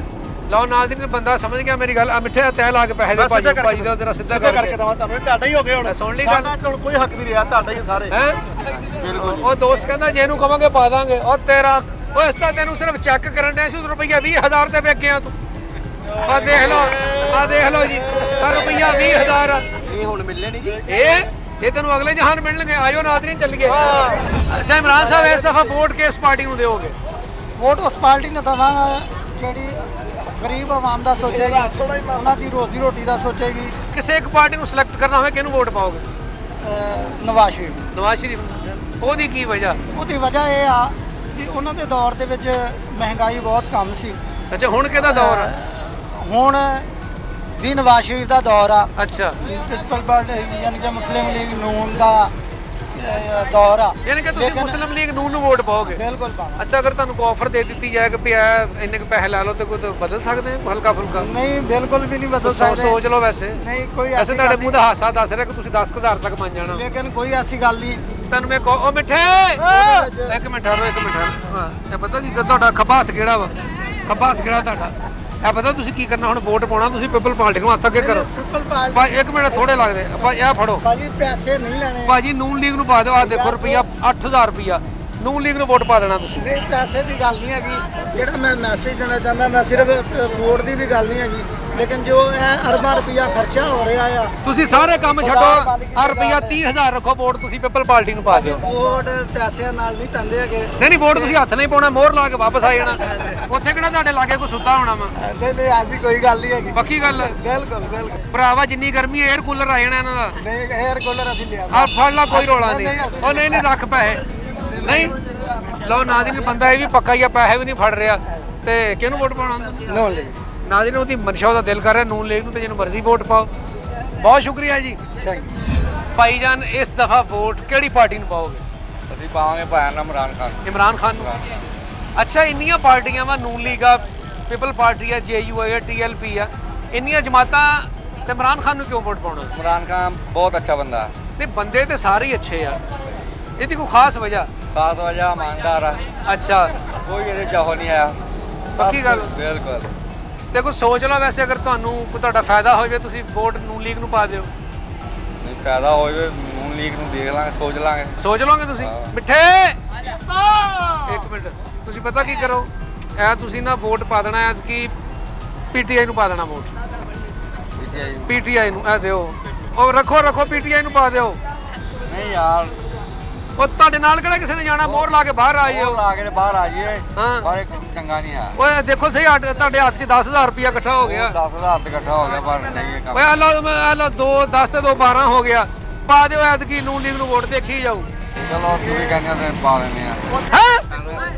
ਲਓ ਨਾਜ਼ਰੀਨ ਬੰਦਾ ਸਮਝ ਗਿਆ ਮੇਰੀ ਗੱਲ ਆ ਮਿੱਠੇ ਦਾ ਤੈ ਲਾ ਕੇ ਪੈਸੇ ਦੇ ਭਾਜੀ ਦਾ ਜਰਾ ਸਿੱਧਾ ਕਰਕੇ ਦਵਾਂ ਤੁਹਾਨੂੰ ਤੁਹਾਡਾ ਹੀ ਹੋ ਗਿਆ ਹੁਣ ਸੁਣ ਲਈ ਗੱਲ ਸਾਡਾ ਹੁਣ ਕੋਈ ਹੱਕ ਨਹੀਂ ਰਿਹਾ ਤੁਹਾਡਾ ਹੀ ਸਾਰੇ ਹੈ ਬਿਲਕੁਲ ਉਹ ਦੋਸਤ ਕਹਿੰਦਾ ਜੇ ਇਹਨੂੰ ਕਵਾਂਗੇ ਪਾ ਦਾਂਗੇ ਉਹ ਤੇਰਾ ਉਹ ਇਸ ਤਾਂ ਤੈਨੂੰ ਸਿਰਫ ਚੈੱਕ ਕਰਨ ਦੇ ਸੀ ਰੁਪਈਆ 20000 ਤੇ ਵੇਚ ਗਿਆ ਤੂੰ ਆ ਦੇਖ ਲਓ ਜੀ ਆ ਰੁਪਈਆ 20000 ਆ ਇਹ ਹੁਣ ਮਿਲਨੇ ਨਹੀਂ ਜੀ ਇਹ ਤੈਨੂੰ ਅਗਲੇ ਜਹਾਨ ਮਿਲਣਗੇ ਆਇਓ ਨਾਜ਼ਰੀਨ ਚੱਲੀਏ ਅੱਛਾ ਇਮਰਾਨ ਸਾਹਿਬ ਇਸ ਦਫਾ ਵੋਟ ਕਿਸ ਪਾਰਟੀ ਨੂੰ ਦਿਓਗੇ ਵੋਟ ਉਸ ਪਾਰਟੀ ਨੂੰ ਦੇਵਾਂਗਾ ਜਿਹੜੀ ਗਰੀਬ ਆਵਾਮ ਦਾ ਸੋਚੇਗੀ ਉਹਨਾਂ ਦੀ ਰੋਜ਼ੀ ਰੋਟੀ ਦਾ ਸੋਚੇਗੀ ਕਿਸੇ ਇੱਕ ਪਾਰਟੀ ਨੂੰ ਸਿਲੈਕਟ ਕਰਨਾ ਹੋਵੇ ਕਿਹਨੂੰ ਵੋਟ ਪਾਓਗੇ ਨਵਾਜ਼ ਸ਼ਰੀਫ ਨਵਾਜ਼ ਸ਼ਰੀਫ ਉਹਦੀ ਕੀ ਵਜ੍ਹਾ ਉਹਦੀ ਵਜ੍ਹਾ ਇਹ ਆ ਕਿ ਉਹਨਾਂ ਦੇ ਦੌਰ ਦੇ ਵਿੱਚ ਮਹਿੰਗਾਈ ਬਹੁਤ ਕਮ ਸੀ ਅੱਛਾ ਹੁਣ ਕਿਹਦਾ ਦੌਰ ਆ ਹੁਣ ਵੀ ਨਵਾਜ਼ ਸ਼ਰੀਫ ਦਾ ਦੌਰ ਆ ਅੱਛਾ ਪਿੱਪਲ ਪਾਰਟੀ ਯਾਨੀ ਕਿ ਮੁਸਲਿਮ ਲੀਗ ਨੂਨ ਦਾ ਦੌਰ ਆ ਯਾਨੀ ਕਿ ਤੁਸੀਂ ਲੇਕਿਨ- ਮੁਸਲਿਮ ਲੀਗ ਨੂੰ ਵੋਟ ਪਾਓਗੇ ਬਿਲਕੁਲ ਪਾਵਾਂ ਅੱਛਾ ਅਗਰ ਤੁਹਾਨੂੰ ਕੋਈ ਆਫਰ ਦੇ ਦਿੱਤੀ ਜਾਏ ਕਿ ਵੀ ਇਹ ਇੰਨੇ ਕੁ ਪੈਸੇ ਲਾ ਲਓ ਤੇ ਕੋਈ ਤਾਂ ਬਦਲ ਸਕਦੇ ਹੋ ਹਲਕਾ ਫੁਲਕਾ ਨਹੀਂ ਬਿਲਕੁਲ ਵੀ ਨਹੀਂ ਬਦਲ ਸਕਦੇ ਸੋਚ ਲਓ ਵੈਸੇ ਨਹੀਂ ਕੋਈ ਵੈਸੇ ਐਸੀ ਤੁਹਾਡੇ ਗੱਲ ਮੂੰਹ ਦਾ ਹਾਸਾ ਦੱਸ ਰਿਹਾ ਕਿ ਤੁਸੀਂ 10000 ਤੱਕ ਮੰਨ ਜਾਣਾ ਲੇਕਿਨ ਕੋਈ ਐਸੀ ਗੱਲ ਨਹੀਂ ਤੁਹਾਨੂੰ ਮੈਂ ਉਹ ਮਿੱਠੇ ਇੱਕ ਮਿੰਟ ਠਹਿਰੋ ਹਾਂ ਇਹ ਪਤਾ ਜੀ ਤੁਹਾਡਾ ਖੱਬਾ ਹੱਥ ਕਿਹੜਾ ਵਾ ਖੱਬਾ ਹੱਥ ਕਿਹੜਾ ਤੁਹਾਡਾ ਇਹ ਪਤਾ ਤੁਸੀਂ ਕੀ ਕਰਨਾ ਹੁਣ ਵੋਟ ਪਾਉਣਾ ਤੁਸੀਂ ਪਿੱਪਲ ਪਾਰਟੀ ਨੂੰ ਹੱਥ ਅੱਗੇ ਕਰੋ ਪਿੱਪਲ ਪਾਰਟੀ ਭਾਈ ਇੱਕ ਮਿੰਟ ਥੋੜੇ ਲੱਗਦੇ ਆਪਾਂ ਇਹ ਫੜੋ ਭਾਜੀ ਪੈਸੇ ਨਹੀਂ ਲੈਣੇ ਭਾਜੀ ਨੂਨ ਲੀਗ ਨੂੰ ਪਾ ਦਿਓ ਆ ਦੇਖੋ ਰੁਪਈਆ 8000 ਰੁਪਈਆ ਨੂਨ ਲੀਗ ਨੂੰ ਵੋਟ ਪਾ ਦੇਣਾ ਤੁਸੀਂ ਨਹੀਂ ਪੈਸੇ ਦੀ ਗੱਲ ਨਹੀਂ ਹੈਗੀ ਜਿਹੜਾ ਮੈਂ ਮੈਸੇਜ ਦੇਣਾ ਚਾਹੁੰਦਾ ਮੈਂ ਸਿਰਫ ਵੋਟ ਦੀ ਵੀ ਗੱਲ ਨਹੀਂ ਹੈਗੀ ਲੇਕਿਨ ਜੋ ਇਹ ਅਰਬਾਂ ਰੁਪਈਆ ਖਰਚਾ ਹੋ ਰਿਹਾ ਆ ਤੁਸੀਂ ਸਾਰੇ ਕੰਮ ਛੱਡੋ ਆ ਰੁਪਈਆ 30000 ਰੱਖੋ ਵੋਟ ਤੁਸੀਂ ਪਿੱਪਲ ਪਾਰਟੀ ਨੂੰ ਪਾ ਦਿਓ ਵੋਟ ਪੈਸਿਆਂ ਨਾਲ ਨਹੀਂ ਤੰਦੇ ਹੈਗੇ ਨਹੀਂ ਵੋਟ ਤੁਸੀਂ ਹੱਥ ਨਹੀਂ ਪਾਉਣਾ ਮੋਹਰ ਲਾ ਕੇ ਵਾਪਸ ਆ ਜਾਣਾ ਉੱਥੇ ਕਿਹੜਾ ਤੁਹਾਡੇ ਲਾਗੇ ਕੋਈ ਸੁੱਤਾ ਹੋਣਾ ਵਾ ਨਹੀਂ ਐਸੀ ਕੋਈ ਗੱਲ ਨਹੀਂ ਹੈਗੀ ਪੱਕੀ ਗੱਲ ਹੈ ਬਿਲਕੁਲ ਬਿਲਕੁਲ ਭਰਾਵਾ ਜਿੰਨੀ ਗਰਮੀ 에ਅਰ ਕੂਲਰ ਆ ਜਾਣਾ ਇਹਨਾਂ ਦਾ ਨਹੀਂ 에ਅਰ ਕੂਲਰ ਅਸੀਂ ਲਿਆ ਆ ਫੜ ਲਾ ਕੋਈ ਰੋਲਾ ਨਹੀਂ ਉਹ ਨਹੀਂ ਰੱਖ ਪੈਸੇ ਨਹੀਂ ਲਓ ਨਾਜ਼ਰੀਨ ਬੰਦਾ ਇਹ ਵੀ ਪੱਕਾ ਹੀ ਆ ਪੈਸੇ ਵੀ ਨਹੀਂ ਫੜ ਰਿਹਾ ਤੇ ਕਿਹਨੂੰ ਵੋਟ ਪਾਉਣਾ ਨੋ ਲਈ ਨਾਜ਼ਰੀਨ ਉਹਦੀ ਮਨਸ਼ਾ ਉਹਦਾ ਦਿਲ ਕਰ ਰਿਹਾ ਨੂਨ ਲੀਗ ਨੂੰ ਤੇ ਜਿਹਨੂੰ ਮਰਜ਼ੀ ਵੋਟ ਪਾਓ ਬਹੁਤ ਸ਼ੁਕਰੀਆ ਜੀ ਭਾਈਜਾਨ ਇਸ ਦਫਾ ਵੋਟ ਕਿਹੜੀ ਪਾਰਟੀ ਨੂੰ ਪਾਓਗੇ ਅਸੀਂ ਪਾਵਾਂਗੇ ਭਾਇਆ ਇਮਰਾਨ ਖਾਨ ਇਮਰਾਨ ਖਾਨ ਨੂੰ ਅੱਛਾ ਇੰਨੀਆਂ ਪਾਰਟੀਆਂ ਵਾ ਨੂਨ ਲੀਗ ਆ ਪੀਪਲ ਪਾਰਟੀ ਆ ਜੇਯੂ ਆ TLP ਆ ਇੰਨੀਆਂ ਜਮਾਤਾਂ ਤੇ ਇਮਰਾਨ ਖਾਨ ਨੂੰ ਕਿਉਂ ਵੋਟ ਪਾਉਣਾ ਇਮਰਾਨ ਖਾਨ ਬਹੁਤ ਅੱਛਾ ਬੰਦਾ ਹੈ ਨਹੀਂ ਬੰਦੇ ਤੇ ਸਾਰੇ ਹੀ ਅੱਛੇ ਆ ਇਹਦੀ ਕੋਈ ਖਾਸ ਵਜ੍ਹਾ ਖਾਸ ਵਜ੍ਹਾ ਇਮਾਨਦਾਰ ਆ ਅੱਛਾ ਕੋਈ ਇਹਦੇ ਚਾਹੋ ਨਹੀਂ ਆਇਆ ਪੱਕੀ ਗੱਲ ਬਿਲਕੁਲ ਦੇਖੋ ਸੋਚ ਲਓ ਵੈਸੇ ਅਗਰ ਤੁਹਾਨੂੰ ਕੋਈ ਤੁਹਾਡਾ ਫਾਇਦਾ ਹੋ ਜਾਵੇ ਤੁਸੀਂ ਵੋਟ ਨੂਨ ਲੀਗ ਨੂੰ ਪਾ ਦਿਓ ਨਹੀਂ ਫਾਇਦਾ ਹੋ ਜਾਵੇ ਨੂਨ ਲੀਗ ਨੂੰ ਦੇਖ ਲਾਂਗੇ ਸੋਚ ਲਾਂਗੇ ਸੋਚ ਲਓਗੇ ਤੁਸੀਂ ਮਿੱਠੇ ਇੱਕ ਮਿੰਟ ਤੁਸੀਂ ਪਤਾ ਕੀ ਕਰੋ ਇਹ ਤੁਸੀਂ ਨਾ ਵੋਟ ਪਾ ਦੇਣਾ ਹੈ ਕਿ ਪੀਟੀਆਈ ਨੂੰ ਪਾ ਦੇਣਾ ਵੋਟ ਪੀਟੀਆਈ ਨੂੰ ਇਹ ਦਿਓ ਉਹ ਰੱਖੋ ਪੀਟੀਆਈ ਨੂੰ ਪਾ ਦਿਓ ਨਹੀਂ ਯਾਰ ਉਹ ਤੁਹਾਡੇ ਨਾਲ ਕਿਹੜਾ ਕਿਸੇ ਨੇ ਜਾਣਾ ਮੋਹਰ ਲਾ ਕੇ ਬਾਹਰ ਆ ਜਾਓ ਲਾ ਕੇ ਬਾਹਰ ਆ ਜਾਈਏ ਹਾਂ ਪਰ ਚੰਗਾ ਨਹੀਂ ਆ ਓਏ ਦੇਖੋ ਸਹੀ ਤੁਹਾਡੇ ਹੱਥ 'ਚ 10000 ਰੁਪਇਆ ਇਕੱਠਾ ਹੋ ਗਿਆ 10000 ਤੇ ਇਕੱਠਾ ਹੋ ਗਿਆ ਪਰ ਨਹੀਂ ਇਹ ਕੰਮ ਓਏ ਆ ਲਓ 2 10 ਤੇ 2 12 ਹੋ ਗਿਆ ਪਾ ਦਿਓ ਐਤਕੀ ਨੂਨ ਲੀਗ ਨੂੰ ਵੋਟ ਦੇਖੀ ਜਾਊ ਚਲੋ ਤੁਸੀਂ ਕਹਿੰਦੇ ਤੇ ਪਾ ਦਿੰਦੇ ਆ ਹੈ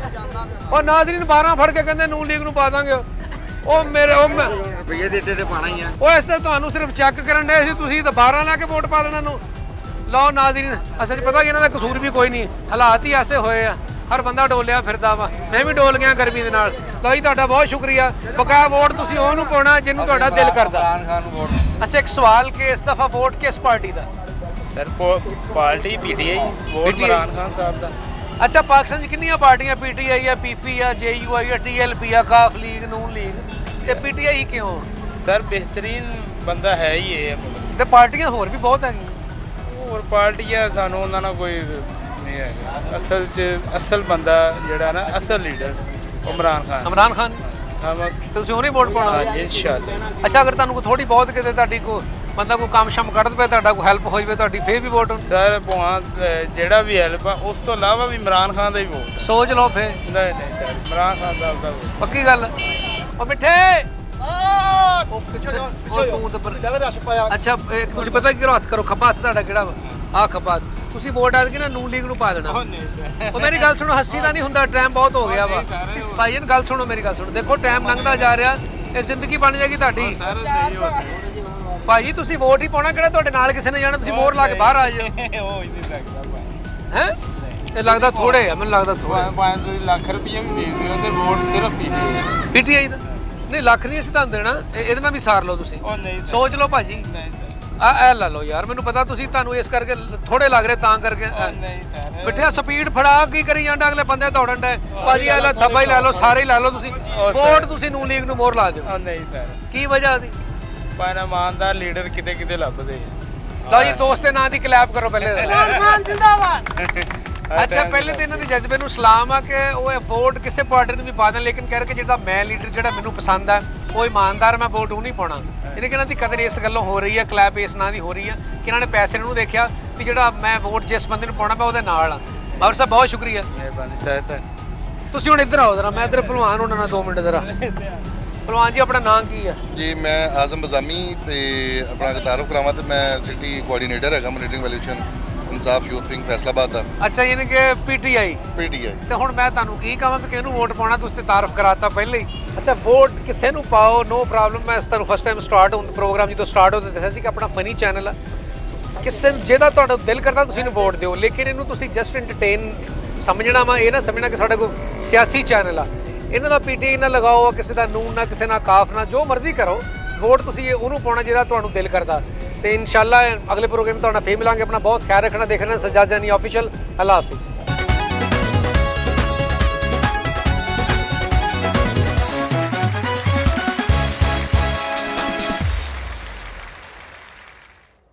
ਉਹ ਨਾਜ਼ਰੀਨ 12 ਫੜ ਕੇ ਕਹਿੰਦੇ ਨੂਨ ਲੀਗ ਨੂੰ ਪਾ ਦਾਂਗੇ ਉਹ ਮੇਰੇ ਰੁਪਈਏ ਦਿੱਤੇ ਤੇ ਪਾਣਾ ਹੀ ਆ ਉਹ ਇਸ ਤੇ ਤੁਹਾਨੂੰ ਸਿਰਫ ਚੈੱਕ ਕਰਨ ਦੇ ਸੀ ਤੁਸੀਂ ਤਾਂ 12 ਲਾ ਕੇ ਵੋਟ ਪਾ ਦੇਣਾ ਨੂੰ ਲਓ ਨਾਜ਼ਰੀਨ ਅਸਲ 'ਚ ਪਤਾ ਕਿ ਇਹਨਾਂ ਦਾ ਕਸੂਰ ਵੀ ਕੋਈ ਨਹੀਂ ਹਾਲਾਤ ਹੀ ਐਸੇ ਹੋਏ ਆ ਹਰ ਬੰਦਾ ਡੋਲਿਆ ਫਿਰਦਾ ਵਾ ਮੈਂ ਵੀ ਡੋਲ ਗਿਆ ਗਰਮੀ ਦੇ ਨਾਲ ਲਓ ਜੀ ਤੁਹਾਡਾ ਬਹੁਤ ਸ਼ੁਕਰੀਆ ਬਕਾਇਆ ਵੋਟ ਤੁਸੀਂ ਉਹਨੂੰ ਪਾਉਣਾ ਜਿਹਨੂੰ ਤੁਹਾਡਾ ਦਿਲ ਕਰਦਾ ਇਮਰਾਨ ਖਾਨ ਨੂੰ ਵੋਟ ਅੱਛਾ ਇੱਕ ਸਵਾਲ ਕਿ ਇਸ ਦਫਾ ਵੋਟ ਕਿਸ ਪਾਰਟੀ ਦਾ sir party PTI vote PTI Imran Khan ਸਾਹਿਬ ਦਾ ਅੱਛਾ ਪਾਕਿਸਤਾਨ 'ਚ ਕਿੰਨੀਆਂ ਪਾਰਟੀਆਂ ਪੀਟੀਆਈ ਆ PP ਆ JU ਆ TLP ਆ ਕਾਫ ਲੀਗ ਨੂਨ ਲੀਗ ਤੇ PTI ਕਿਉਂ ਸਰ ਬਿਹਤਰੀਨ ਬੰਦਾ ਹੈ ਹੀ ਇਹ ਤੇ ਪਾਰਟੀਆਂ ਹੋਰ ਵੀ ਬਹੁਤ ਹੈਗੀਆਂ ਹੋਰ ਪਾਰਟੀਆਂ ਸਾਨੂੰ ਉਹਨਾਂ ਨਾਲ ਕੋਈ ਨਹੀਂ ਹੈਗਾ ਅਸਲ 'ਚ ਅਸਲ ਬੰਦਾ ਜਿਹੜਾ ਨਾ ਅਸਲ ਲੀਡਰ ਇਮਰਾਨ ਖਾਨ ਇਮਰਾਨ ਖਾਨ ਹਾਂ ਤੁਸੀਂ ਉਹਨੇ ਵੋਟ ਪਾਉਣਾ ਹਾਂਜੀ ਇਨਸ਼ਾਅੱਲਾ। ਅੱਛਾ ਅਗਰ ਤੁਹਾਨੂੰ ਥੋੜੀ ਬਹੁਤ ਕਿਤੇ ਤੁਹਾਡੀ ਕੋ ਬੰਦਾ ਕੋਈ ਕੰਮ ਸ਼ਮ ਕੱਢ ਪਏ ਤੁਹਾਡਾ ਕੋਈ ਹੈਲਪ ਹੋ ਜਵੇ ਤੁਹਾਡੀ ਫੇਰ ਵੀ ਵੋਟ ਸਰ ਭਾਵੇਂ ਜਿਹੜਾ ਵੀ ਹੈਲਪ ਆ ਉਸ ਤੋਂ ਇਲਾਵਾ ਵੀ ਇਮਰਾਨ ਖਾਨ ਦਾ ਹੀ ਵੋਟ। ਸੋਚ ਲਓ ਫੇਰ ਨਹੀਂ ਨਹੀਂ ਸਰ ਇਮਰਾਨ ਖਾਨ ਸਾਹਿਬ ਦਾ ਵੋਟ। ਪੱਕੀ ਗੱਲ ਉਹ ਮਿੱਠੇ ਉਹ ਤੂੰ ਤਾਂ ਜਦ ਰਸ਼ ਪਾਇਆ ਅੱਛਾ ਤੁਸੀਂ ਪਤਾ ਕੀ ਕਰੋ ਹੱਥ ਕਰੋ ਖੱਬਾ ਹੱਥ ਤੁਹਾਡਾ ਕਿਹੜਾ ਵਾ ਆਹ ਖੱਬਾ ਹੱਥ। ਤੁਸੀਂ ਵੋਟ ਆ ਕੇ ਨਾ ਨੂਨ ਲੀਗ ਨੂੰ ਪਾ ਦੇਣਾ ਉਹ ਮੇਰੀ ਗੱਲ ਸੁਣੋ ਹੱਸੀ ਦਾ ਨਹੀਂ ਹੁੰਦਾ ਟਾਈਮ ਬਹੁਤ ਹੋ ਗਿਆ ਵਾ ਭਾਈ ਇਹ ਗੱਲ ਸੁਣੋ ਮੇਰੀ ਗੱਲ ਸੁਣੋ ਦੇਖੋ ਟਾਈਮ ਲੰਘਦਾ ਜਾ ਰਿਹਾ ਇਹ ਜ਼ਿੰਦਗੀ ਬਣ ਜਾਏਗੀ ਤੁਹਾਡੀ ਭਾਈ ਤੁਸੀਂ ਵੋਟ ਹੀ ਪਾਉਣਾ ਕਿਹੜਾ ਤੁਹਾਡੇ ਨਾਲ ਕਿਸੇ ਨੇ ਜਾਣਾ ਤੁਸੀਂ ਮੋਹਰ ਲਾ ਕੇ ਬਾਹਰ ਆ ਜਾਓ ਹੋ ਹੀ ਨਹੀਂ ਸਕਦਾ ਹੈ ਇਹ ਲੱਗਦਾ ਥੋੜੇ ਆ ਮੈਨੂੰ ਲੱਗਦਾ ਥੋੜੇ ਭਾਵੇਂ ਤੁਸੀਂ ਲੱਖ ਰੁਪਈਆ ਵੀ ਦੇ ਦਿਓ ਤੇ ਵੋਟ ਸਿਰਫ ਪੀਟੀਆਈ ਪੀਟੀਆਈ ਦਾ ਨਹੀਂ ਲੱਖ ਨਹੀਂ ਅਸੀਂ ਤੁਹਾਨੂੰ ਦੇਣਾ ਇਹਦੇ ਨਾਲ ਵੀ ਸਾਰ ਲਓ ਤੁਸੀਂ ਉਹ ਨਹੀਂ ਸੋਚ ਲਓ ਭਾਜੀ ਨਹੀਂ ਸਰ ਇਹ ਲੈ ਲਓ ਯਾਰ ਮੈਨੂੰ ਪਤਾ ਤੁਸੀਂ ਤੁਹਾਨੂੰ ਇਸ ਕਰਕੇ ਥੋੜੇ ਲੱਗ ਰਹੇ ਤਾਂ ਕਰਕੇ ਨਹੀਂ ਸਰ ਬਿਠਿਆ ਸਪੀਡ ਫੜਾ ਕੀ ਕਰੀ ਜਾਂਦਾ ਅਗਲੇ ਬੰਦੇ ਦੌੜਨ ਦਾ ਭਾਜੀ ਇਹ ਲੈ ਥੱਬਾ ਹੀ ਲੈ ਲਓ ਸਾਰੇ ਹੀ ਲੈ ਲਓ ਤੁਸੀਂ ਵੋਟ ਤੁਸੀਂ ਨੂਨ ਲੀਗ ਨੂੰ ਮੋਹਰ ਲਾ ਦਿਓ ਉਹ ਨਹੀਂ ਸਰ ਕੀ ਵਜ੍ਹਾ ਦੀ ਪਰ ਇਮਾਨਦਾਰ ਲੀਡਰ ਕਿਤੇ ਕਿਤੇ ਲੱਭਦੇ ਆ। ਲਓ ਜੀ ਦੋਸਤ ਦੇ ਨਾਂ ਦੀ ਕਲੈਪ ਕਰੋ ਪਹਿਲੇ ਖਾਨ ਜਿੰਦਾਬਾਦ ਅੱਛਾ ਪਹਿਲੇ ਤਾਂ ਇਹਨਾਂ ਦੇ ਜਜ਼ਬੇ ਨੂੰ ਸਲਾਮ ਆ ਕਿ ਉਹ ਇਹ ਵੋਟ ਕਿਸੇ ਪਾਰਟੀ ਨੂੰ ਵੀ ਪਾ ਦੇਣ ਲੇਕਿਨ ਕਹਿ ਰਹੇ ਕਿ ਜਿਹੜਾ ਮੈਂ ਲੀਡਰ ਜਿਹੜਾ ਮੈਨੂੰ ਪਸੰਦ ਆ ਉਹ ਇਮਾਨਦਾਰ ਮੈਂ ਵੋਟ ਉਹ ਨਹੀਂ ਪਾਉਣਾ ਇਹਨੇ ਕਿ ਇਹਨਾਂ ਦੀ ਕਦਰ ਇਸ ਗੱਲੋਂ ਹੋ ਰਹੀ ਹੈ ਕਲੈਪ ਇਸ ਨਾਂ ਦੀ ਹੋ ਰਹੀ ਹੈ ਕਿ ਇਹਨਾਂ ਨੇ ਪੈਸੇ ਨੂੰ ਦੇਖਿਆ ਵੀ ਜਿਹੜਾ ਮੈਂ ਵੋਟ ਜਿਸ ਬੰਦੇ ਨੂੰ ਪਾਉਣਾ ਮੈਂ ਉਹਦੇ ਨਾਲ ਆ ਬਾਬਰ ਸਾਹਿਬ ਬਹੁਤ ਸ਼ੁਕਰੀਆ ਮਿਹਰਬਾਨੀ ਸਰ ਤੁਸੀਂ ਹੁਣ ਇੱਧਰ ਆਓ ਜ਼ਰਾ ਮੈਂ ਇੱਧਰ ਭਲਵਾਨ ਹੋਣਾ ਨਾ 2 ਮਿੰਟ ਜ਼ਰਾ ਭਲਵਾਨ ਜੀ ਆਪਣਾ ਨਾਂ ਕੀ ਆ ਜੀ ਮੈਂ ਆਜ਼ਮ ਬਜ਼ਾਮੀ ਤੇ ਆਪਣਾ ਤਾਰਫ ਕਰਾਵਾਂ ਤੇ ਮੈਂ ਸਿਟੀ ਕੋਆਰਡੀਨੇਟਰ ਹੈਗਾ ਮੋਨੀਟਰਿੰਗ ਵੈਲਿਊਸ਼ਨ ਇਨਸਾਫ ਯੂਥ ਵਿੰਗ ਫੈਸਲਾਬਾਦ ਦਾ ਅੱਛਾ ਯਾਨੀ ਕਿ ਪੀਟੀਆਈ ਪੀਟੀਆਈ। ਤੇ ਹੁਣ ਮੈਂ ਤੁਹਾਨੂੰ ਕੀ ਕਹਾਂ ਕਿ ਕਿਹਨੂੰ ਵੋਟ ਪਾਉਣਾ ਤੁਸੀਂ ਤੇ ਤਾਰਫ ਕਰਾਤਾ ਪਹਿਲੇ ਹੀ ਅੱਛਾ ਵੋਟ ਕਿਸੇ ਨੂੰ ਪਾਓ ਨੋ ਪ੍ਰੋਬਲਮ ਮੈਂ ਤੁਹਾਨੂੰ ਫਸਟ ਟਾਈਮ ਸਟਾਰਟ ਹੋਣ ਪ੍ਰੋਗਰਾਮ ਜਦੋਂ ਸਟਾਰਟ ਹੋਦਾ ਦੱਸਿਆ ਸੀ ਕਿ ਆਪਣਾ ਫਨੀ ਚੈਨਲ ਆ ਕਿਸੇ ਜਿਹਦਾ ਤੁਹਾਡਾ ਦਿਲ ਕਰਦਾ ਤੁਸੀਂ ਇਹਨੂੰ ਵੋਟ ਦਿਓ ਲੇਕਿਨ ਇਹਨੂੰ ਤੁਸੀਂ ਜਸਟ ਐਂਟਰਟੇਨ ਸਮਝਣਾ ਵਾ ਇਹ ਨਾ ਸਮਝਣਾ ਕਿ ਸਾਡਾ ਕੋਈ ਸਿਆਸੀ ਚੈਨਲ ਆ ਇਹਨਾਂ ਦਾ ਪੀਟੀਆਈ ਨਾ ਲਗਾਓ ਕਿਸੇ ਦਾ ਨੂਨ ਨਾ ਕਿਸੇ ਨਾਲ ਕਾਫ ਨਾ ਜੋ ਮਰਜ਼ੀ ਕਰੋ ਵੋਟ ਤੁਸੀਂ ਉਹਨੂੰ ਪਾਉਣਾ ਜਿਹੜਾ ਤੁਹਾਨੂੰ ਦਿਲ ਕਰਦਾ ਤੇ ਇਨਸ਼ਾਅੱਲਾ ਅਗਲੇ ਪ੍ਰੋਗਰਾਮ ਤੁਹਾਡਾ ਫੇਰ ਮਿਲਾਂਗੇ ਆਪਣਾ ਬਹੁਤ ਖਿਆਲ ਰੱਖਣਾ ਦੇਖਣਾ ਸਜਾਦ ਜਾਨੀ ਆਫੀਸ਼ੀਅਲ ਅੱਲਾਹ ਹਾਫਿਜ਼।